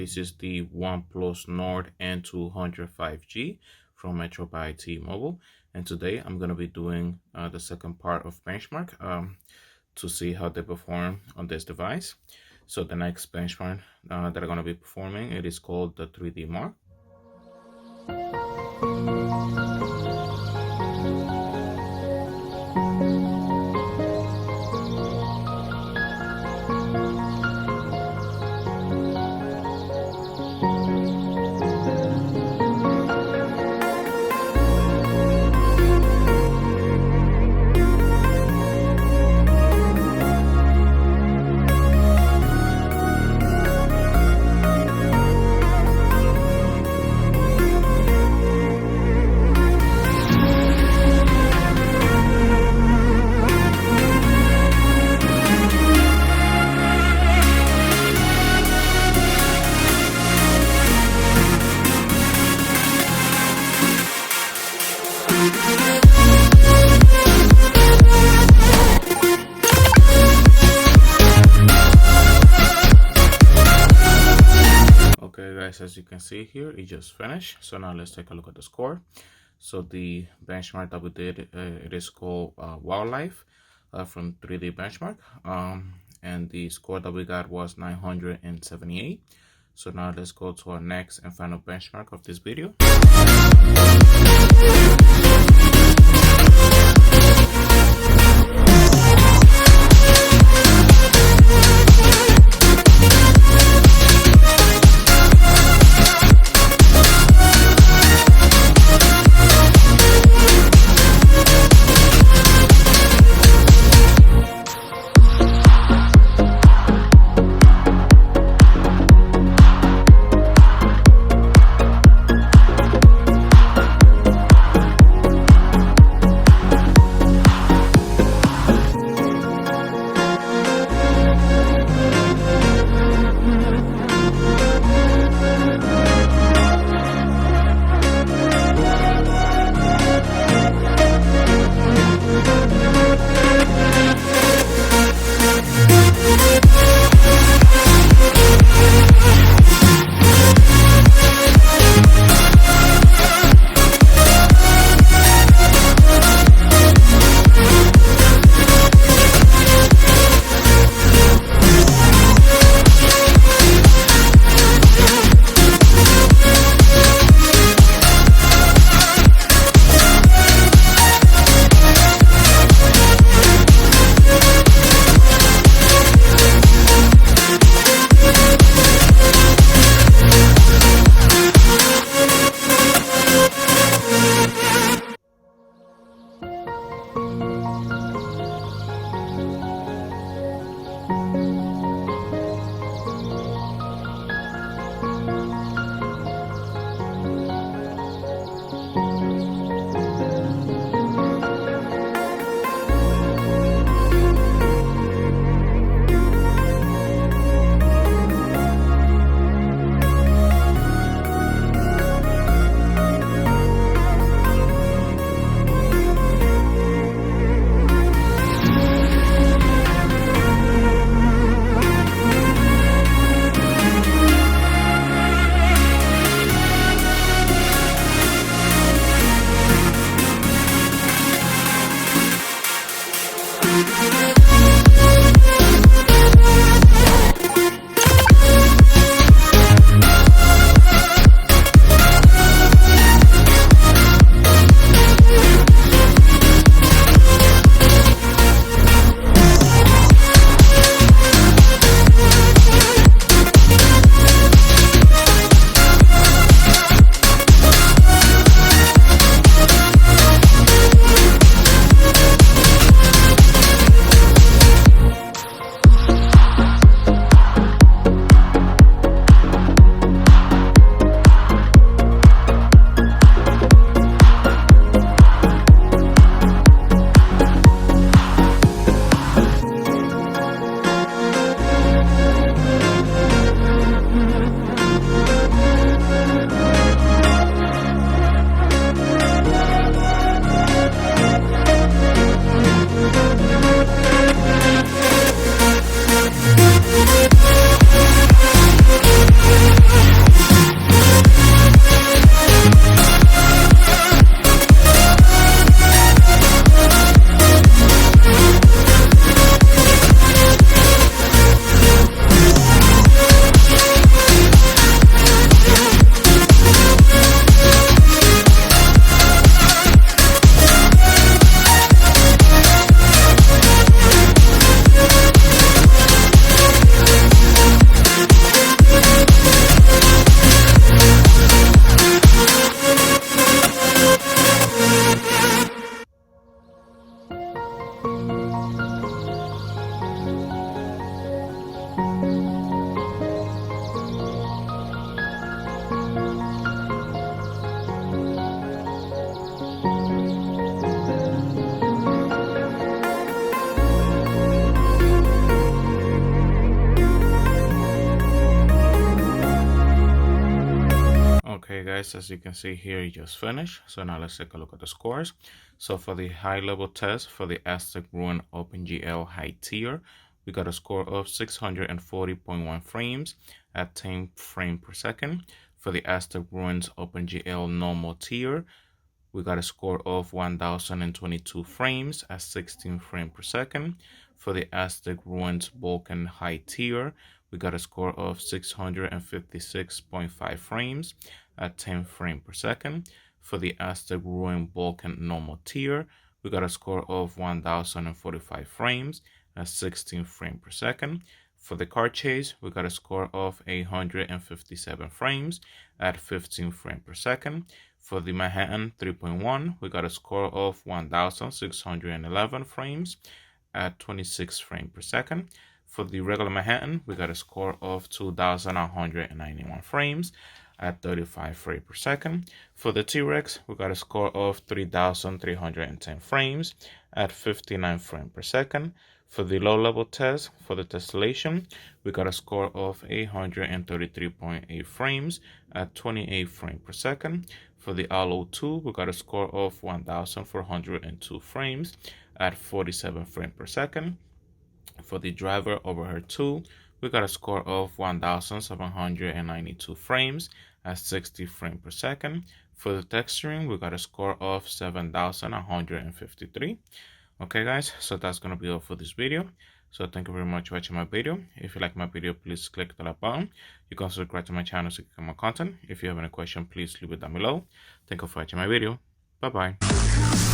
This is the OnePlus Nord N200 5G from Metro by T-Mobile, and today I'm going to be doing the second part of benchmark to see how they perform on this device. So the next benchmark that I'm going to be performing, it is called the 3D Mark. Okay guys, as you can see here, it just finished. So now let's take a look at the score. So the benchmark that we did, it is called Wildlife from 3D Benchmark, and the score that we got was 978. So now let's go to our next and final benchmark of this video. guys, as you can see here, it just finished. So now let's take a look at the scores. So for the high level test for the Aztec Ruin OpenGL high tier, we got a score of 640.1 frames at 10 frames per second. For the Aztec Ruins OpenGL normal tier, we got a score of 1022 frames at 16 frames per second. For the Aztec Ruins Vulcan high tier, we got a score of 656.5 frames at 10 frames per second. For the Aztec Ruin Vulcan normal tier, we got a score of 1045 frames at 16 frames per second. For the car chase, we got a score of 857 frames at 15 frames per second. For the Manhattan 3.1, we got a score of 1611 frames at 26 frames per second. For the regular Manhattan, we got a score of 2191 frames at 35 frames per second. For the T-Rex, we got a score of 3310 frames at 59 frames per second. For the low-level test, for the tessellation, we got a score of 833.8 frames at 28 frames per second. For the LO2, we got a score of 1402 frames at 47 frames per second. For the driver overhead 2, we got a score of 1792 frames at 60 frames per second. For the texturing, we got a score of 7153. Okay guys, so that's gonna be all for this video. So thank you very much for watching my video. If you like my video, please click the like button. You can subscribe to my channel to get more content. If you have any question, please leave it down below. Thank you for watching my video. Bye bye.